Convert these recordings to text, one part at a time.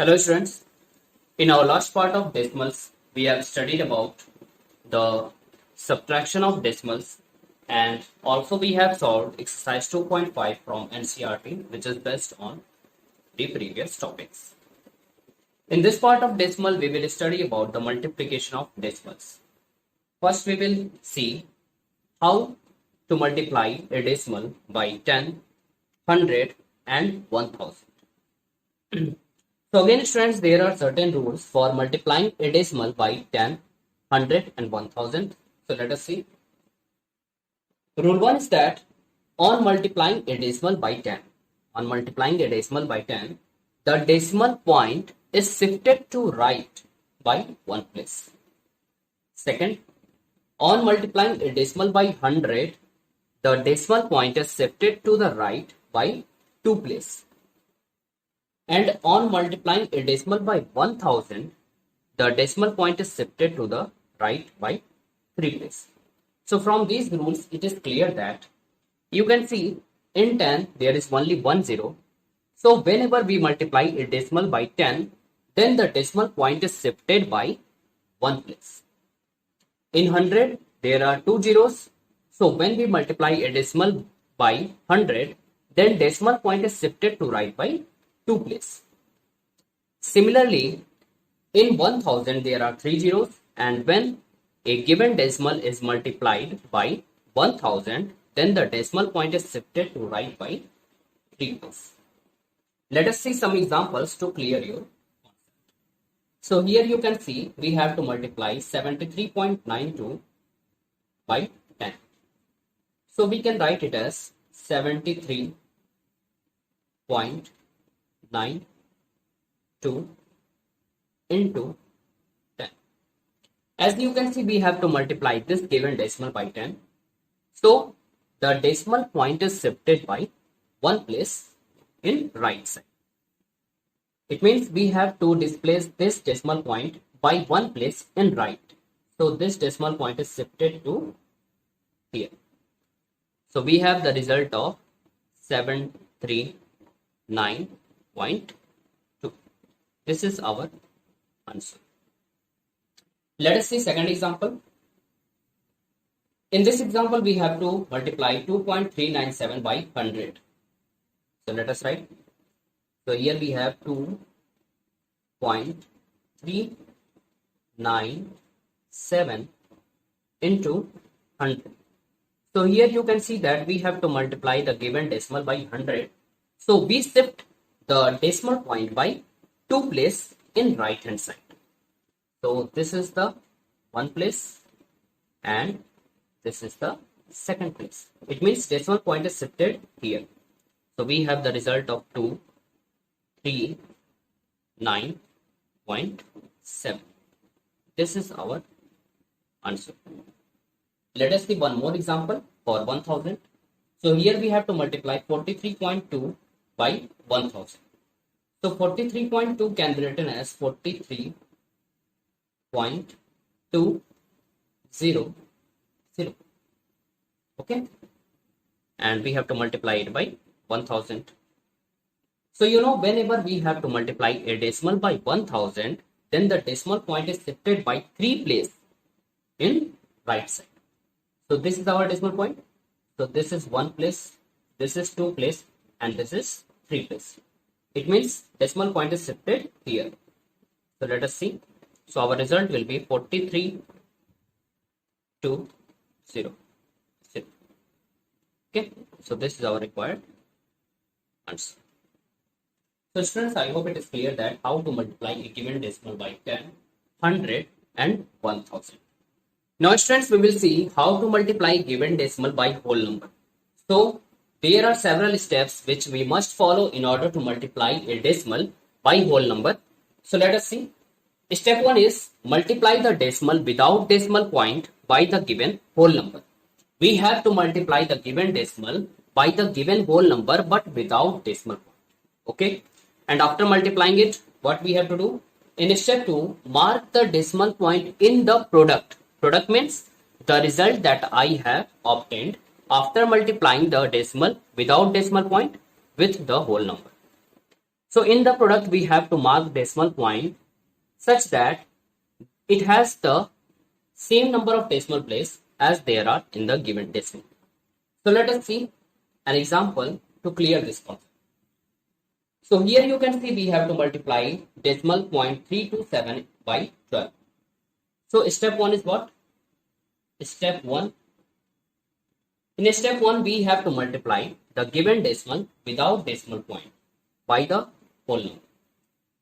Hello students, in our last part of decimals, we have studied about the subtraction of decimals and also we have solved exercise 2.5 from NCERT which is based on the previous topics. In this part of decimal, we will study about the multiplication of decimals. First, we will see how to multiply a decimal by 10, 100 and 1000. So again students, there are certain rules for multiplying a decimal by 10, 100 and 1000. So let us see. Rule 1 is that on multiplying a decimal by 10, the decimal point is shifted to right by one place. Second, on multiplying a decimal by 100, the decimal point is shifted to the right by 2 places. And on multiplying a decimal by 1000, the decimal point is shifted to the right by 3 places. So from these rules, it is clear that you can see in 10, there is only 1 0. So whenever we multiply a decimal by 10, then the decimal point is shifted by 1 place. In 100, there are 2 zeros. So when we multiply a decimal by 100, then decimal point is shifted to right by 2 places. Similarly, in 1000 there are 3 zeros, and when a given decimal is multiplied by 1000, then the decimal point is shifted to right by 3 places. Let us see some examples to clear your concept. So here you can see we have to multiply 73.92 by 10. So we can write it as 73.92 into 10. As you can see, we have to multiply this given decimal by 10. So the decimal point is shifted by one place in right side. It means we have to displace this decimal point by one place in right. So this decimal point is shifted to here. So we have the result of 739.2. This is our answer. Let us see second example. In this example, we have to multiply 2.397 by 100. So let us write. So here we have 2.397 into 100. So here you can see that we have to multiply the given decimal by 100. So we shift the decimal point by 2 places in right hand side. So this is the one place and this is the second place. It means decimal point is shifted here. So we have the result of 239.7. This is our answer. Let us see one more example for 1000. So here we have to multiply 43.2 by 1000. So 43.2 can be written as 43.200. Okay. And we have to multiply it by 1000. So whenever we have to multiply a decimal by 1000, then the decimal point is shifted by 3 places in right side. So this is our decimal point. So this is 1 place, this is 2 place, and this is 3 place. It means decimal point is shifted here. So let us see. So our result will be 43.200. Okay. So this is our required answer. So students, I hope it is clear that how to multiply a given decimal by 10, 100 and 1000. Now students, we will see how to multiply given decimal by whole number. So there are several steps which we must follow in order to multiply a decimal by whole number. So let us see. Step 1 is multiply the decimal without decimal point by the given whole number. We have to multiply the given decimal by the given whole number but without decimal point. Okay. And after multiplying it, what we have to do? In step 2, mark the decimal point in the product. Product means the result that I have obtained after multiplying the decimal without decimal point with the whole number. So in the product we have to mark decimal point such that it has the same number of decimal place as there are in the given decimal. So let us see an example to clear this concept. So here you can see we have to multiply decimal point 327 by 12. So step 1 is what? Step 1. In step 1 we have to multiply the given decimal without decimal point by the whole number.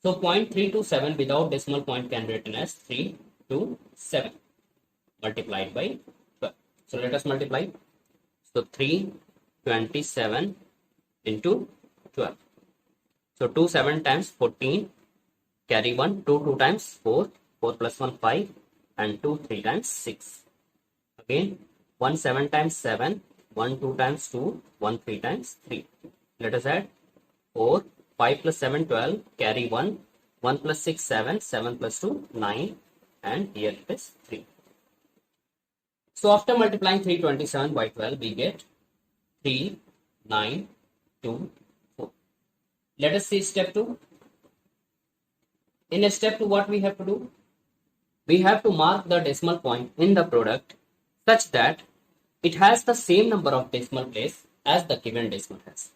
So 0.327 without decimal point can be written as 327 multiplied by 12. So let us multiply. So 327 into 12. So 2 7 times 14, carry 1, 2 2 times 4, 4 plus 1 5, and 2 3 times 6. Again 1 7 times 7, 1 2 times 2, 1 3 times 3. Let us add 4, 5 plus 7 12, carry 1, 1 plus 6 7, 7 plus 2 9, and here it is 3. So after multiplying 327 by 12 we get 3 9 2 4. Let us see step 2. In step 2 what we have to do? We have to mark the decimal point in the product such that it has the same number of decimal place as the given decimal has.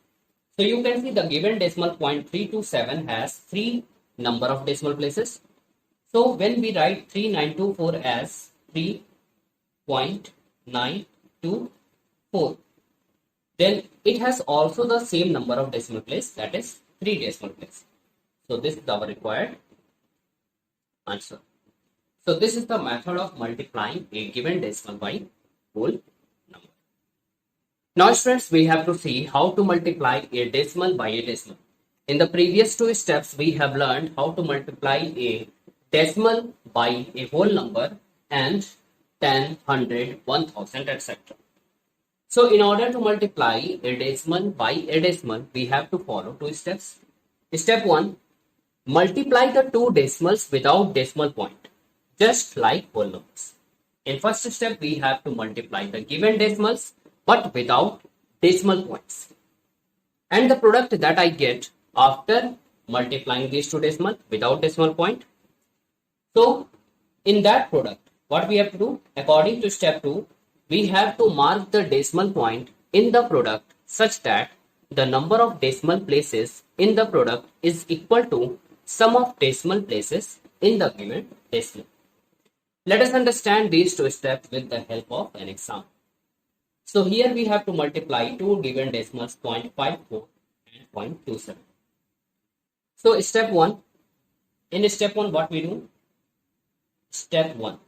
So you can see the given decimal point 327 has 3 number of decimal places. So when we write 3924 as 3.924, then it has also the same number of decimal place, that is 3 decimal place. So this is our required answer. So this is the method of multiplying a given decimal by whole number. Now students, we have to see how to multiply a decimal by a decimal. In the previous 2 steps, we have learned how to multiply a decimal by a whole number and 10, 100, 1000, etc. So in order to multiply a decimal by a decimal, we have to follow 2 steps. Step 1, multiply the 2 decimals without decimal point, just like whole numbers. In first step, we have to multiply the given decimals but without decimal points. And the product that I get after multiplying these 2 decimals without decimal point. So in that product, what we have to do? According to step 2, we have to mark the decimal point in the product such that the number of decimal places in the product is equal to sum of decimal places in the given decimal. Let us understand these 2 steps with the help of an example. So here we have to multiply 2 given decimals 0.54 and 0.27. So step 1, in step 1 what we do? Step 1,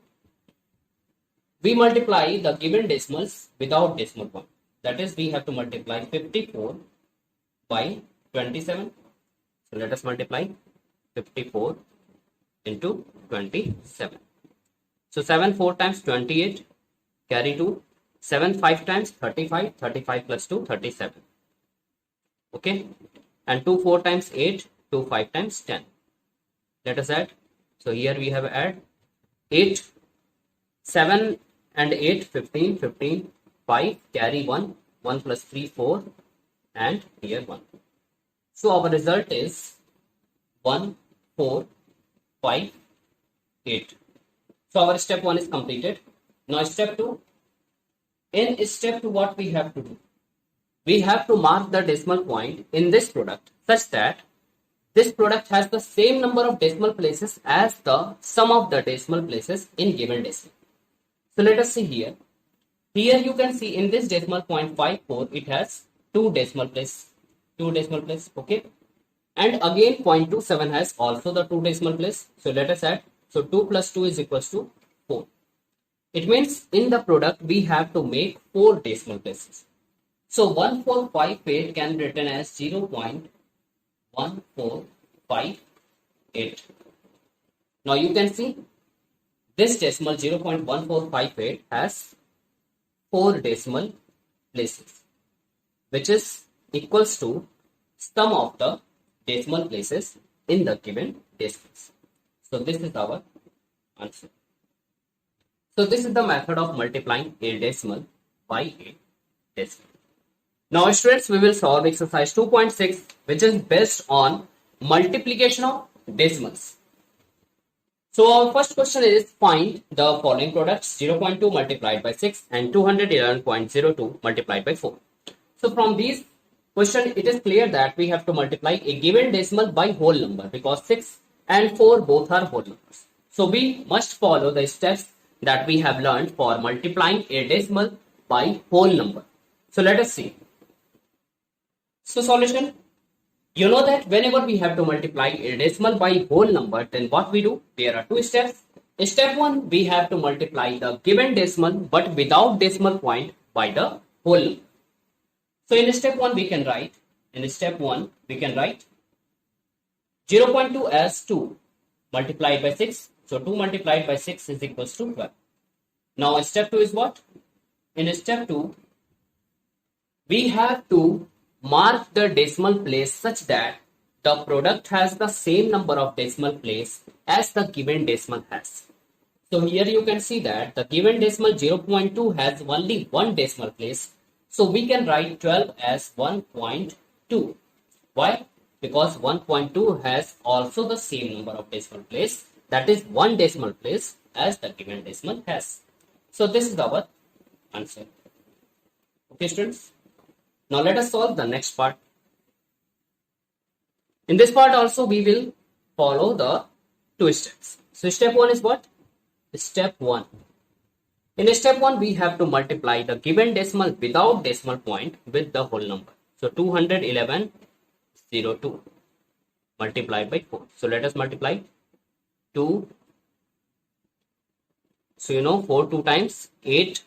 we multiply the given decimals without decimal point. That is, we have to multiply 54 by 27. So let us multiply 54 into 27. So 7 4 times 28, carry 2, 7 5 times 35, 35 plus 2, 37. Okay, and 2 4 times 8, 2 5 times 10. Let us add. So here we have add 8, 7 and 8, 15, 15, 5, carry 1, 1 plus 3, 4, and here 1. So our result is 1, 4, 5, 8. So our step 1 is completed. Now step 2. In step 2 what we have to do? We have to mark the decimal point in this product such that this product has the same number of decimal places as the sum of the decimal places in given decimal. So let us see here. Here you can see in this decimal point 54, it has 2 decimal place. Okay. And again 0.27 has also the 2 decimal place. So let us add. So 2 plus 2 is equals to 4. It means in the product we have to make 4 decimal places. So 1458 can be written as 0.1458. Now you can see this decimal 0.1458 has 4 decimal places, which is equals to sum of the decimal places in the given decimals. So this is our answer. So this is the method of multiplying a decimal by a decimal. Now students, we will solve exercise 2.6, which is based on multiplication of decimals. So our first question is find the following products: 0.2 multiplied by 6 and 211.02 multiplied by 4. So from these question, it is clear that we have to multiply a given decimal by whole number because 6 and 4 both are whole numbers. So we must follow the steps that we have learned for multiplying a decimal by whole number. So let us see. So solution, you know that whenever we have to multiply a decimal by whole number, then what we do? There are two steps. Step 1, we have to multiply the given decimal but without decimal point by the whole number. So in step 1 we can write 0.2 as 2 multiplied by 6. So 2 multiplied by 6 is equals to 12. Now step 2 is what? In step 2, we have to mark the decimal place such that the product has the same number of decimal place as the given decimal has. So here you can see that the given decimal 0.2 has only one decimal place. So we can write 12 as 1.2. Why? Because 1.2 has also the same number of decimal place, that is one decimal place, as the given decimal has. So this is our answer. Okay, students. Now let us solve the next part. In this part also we will follow the two steps. So step 1 is what? Step 1. In step 1, we have to multiply the given decimal without decimal point with the whole number. So 211.02 multiplied by 4. So let us multiply 2. So you know 4 2 times 8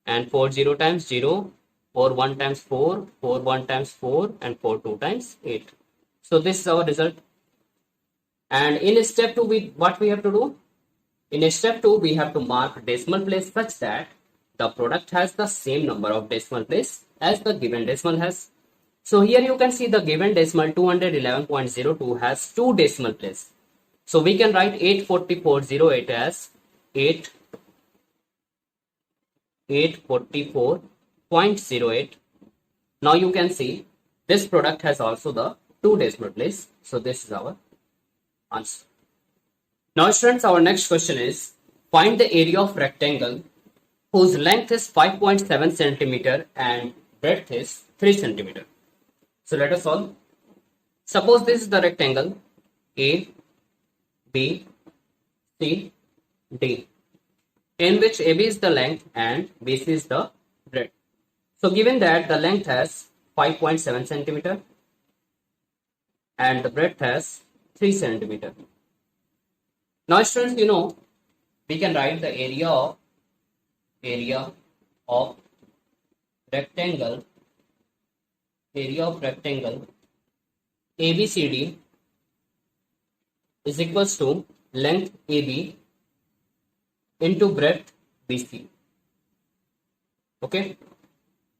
and 4 0 times 0, 4 1 times 4, 4 1 times 4 and 4 2 times 8. So this is our result. And in step 2, what we have to do? In step 2, we have to mark decimal place such that the product has the same number of decimal place as the given decimal has. So here you can see the given decimal 211.02 has two decimal place. So we can write 844.08 as 844.08. Now you can see this product has also the two decimal place. So this is our answer. Now students, our next question is find the area of rectangle whose length is 5.7 centimeter and breadth is 3 centimeter. So let us solve. Suppose this is the rectangle A, B, C, D, in which AB is the length and BC is the breadth. So given that the length has 5.7 centimeter and the breadth has 3 centimeter. Now students, you know, we can write the area of rectangle ABCD is equals to length AB into breadth BC. Okay,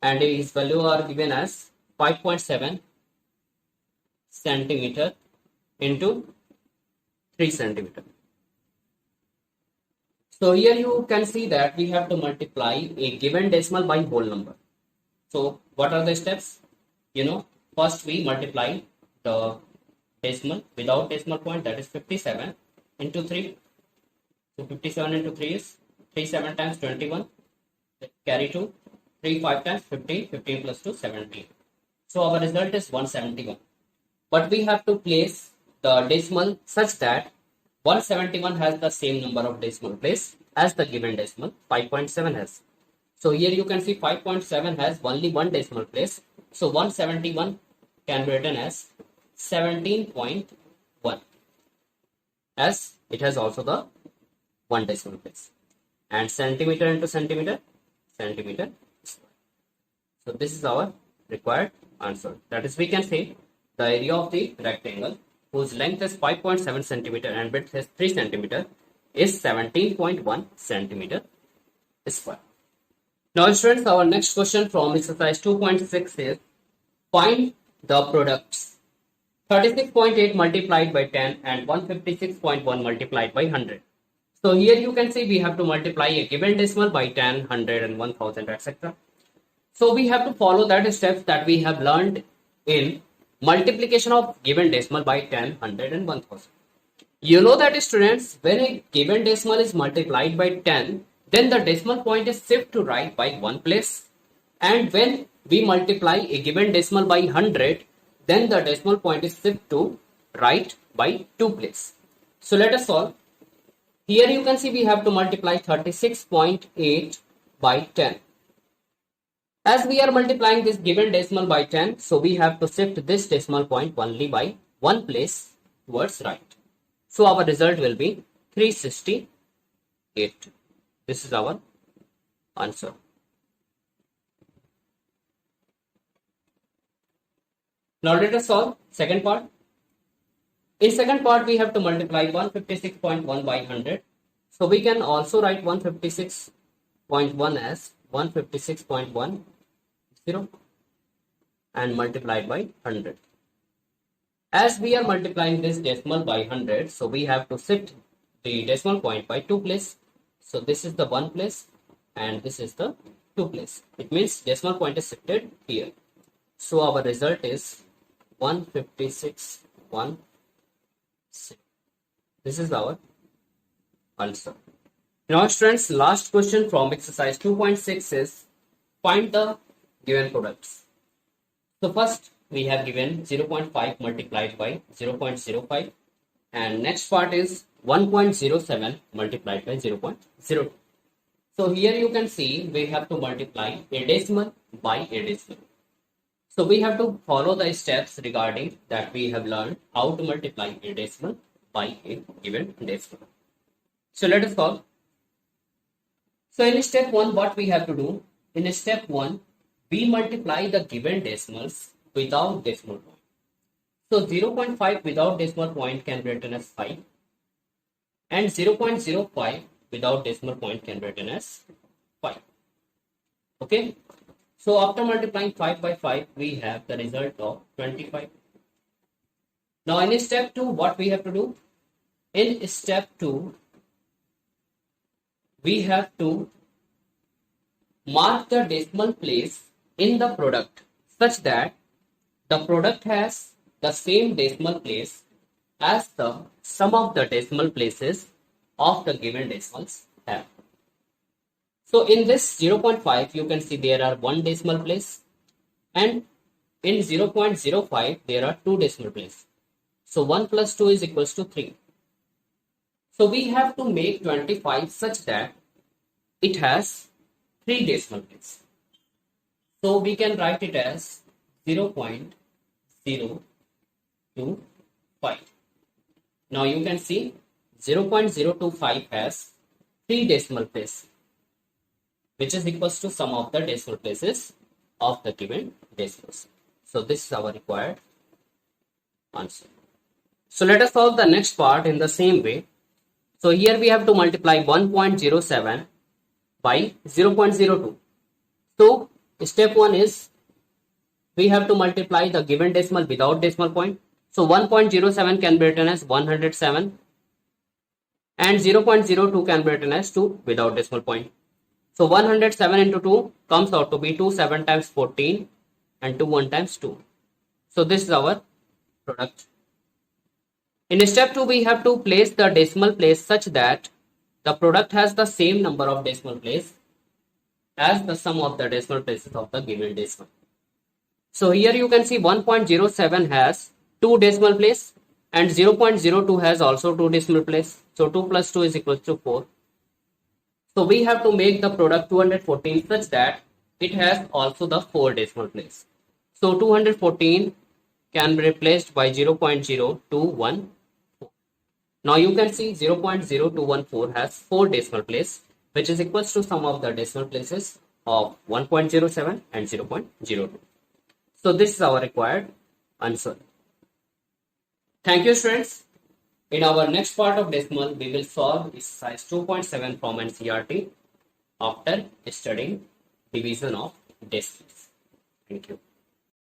and its value are given as 5.7 centimeter into 3 centimeter. So here you can see that we have to multiply a given decimal by whole number. So what are the steps? You know, first we multiply the decimal without decimal point, that is 57 into 3. So 57 into 3 is 3 7 times 21. Carry 2. 3 5 times 15. 15 plus 2 17. So our result is 171. But we have to place the decimal such that 171 has the same number of decimal place as the given decimal 5.7 has. So here you can see 5.7 has only one decimal place. So 171 can be written as 17.1 as it has also the one decimal place. And centimeter into centimeter, centimeter square. So this is our required answer. That is, we can say the area of the rectangle whose length is 5.7 centimeter and width is 3 centimeter is 17.1 centimeter square. Now students, our next question from exercise 2.6 is find the products 36.8 multiplied by 10 and 156.1 multiplied by 100. So here you can see we have to multiply a given decimal by 10, 100 and 1000, etc. So we have to follow that steps that we have learned in multiplication of given decimal by 10, 100 and 1000. You know that students, when a given decimal is multiplied by 10, then the decimal point is shifted to right by one place. And when we multiply a given decimal by 100, then the decimal point is shifted to right by two place. So let us solve. Here you can see we have to multiply 36.8 by 10. As we are multiplying this given decimal by 10, so we have to shift this decimal point only by one place towards right. So our result will be 368. This is our answer. Now let us solve second part. In second part, we have to multiply 156.1 by 100. So we can also write 156.1 as 156.10 and multiplied by 100. As we are multiplying this decimal by 100, so we have to shift the decimal point by two place. So this is the one place and this is the two place. It means decimal point is shifted here. So our result is 156.16. This is our answer. Now students, last question from exercise 2.6 is find the given products. So first we have given 0.5 multiplied by 0.05 and next part is 1.07 multiplied by 0.02. So here you can see we have to multiply a decimal by a decimal. So we have to follow the steps regarding that we have learned how to multiply a decimal by a given decimal. So let us solve. So in step 1, what we have to do? In step 1, we multiply the given decimals without decimal point. So 0.5 without decimal point can be written as 5 and 0.05 without decimal point can be written as 5. Okay. So after multiplying 5 by 5, we have the result of 25. Now in step 2, what we have to do? In step 2, we have to mark the decimal place in the product such that the product has the same decimal place as the sum of the decimal places of the given decimals have. So in this 0.5, you can see there are one decimal place and in 0.05, there are two decimal places. So 1 plus 2 is equals to 3. So we have to make 25 such that it has 3 decimal places. So we can write it as 0.025. Now you can see 0.025 has 3 decimal places, which is equals to sum of the decimal places of the given decimals. So this is our required answer. So let us solve the next part in the same way. So here we have to multiply 1.07 by 0.02. So step 1 is we have to multiply the given decimal without decimal point. So 1.07 can be written as 107 and 0.02 can be written as 2 without decimal point. So 107 into 2 comes out to be 2 7 times 14 and 2 1 times 2. So this is our product. In step 2, we have to place the decimal place such that the product has the same number of decimal places as the sum of the decimal places of the given decimal. So here you can see 1.07 has 2 decimal places and 0.02 has also 2 decimal places. So 2 plus 2 is equal to 4. So we have to make the product 214 such that it has also the 4 decimal places. So 214 can be replaced by 0.0214. Now you can see 0.0214 has 4 decimal places, which is equals to sum of the decimal places of 1.07 and 0.02. So this is our required answer. Thank you students. In our next part of decimal, we will solve exercise 2.7 from NCERT after studying division of decimals. Thank you.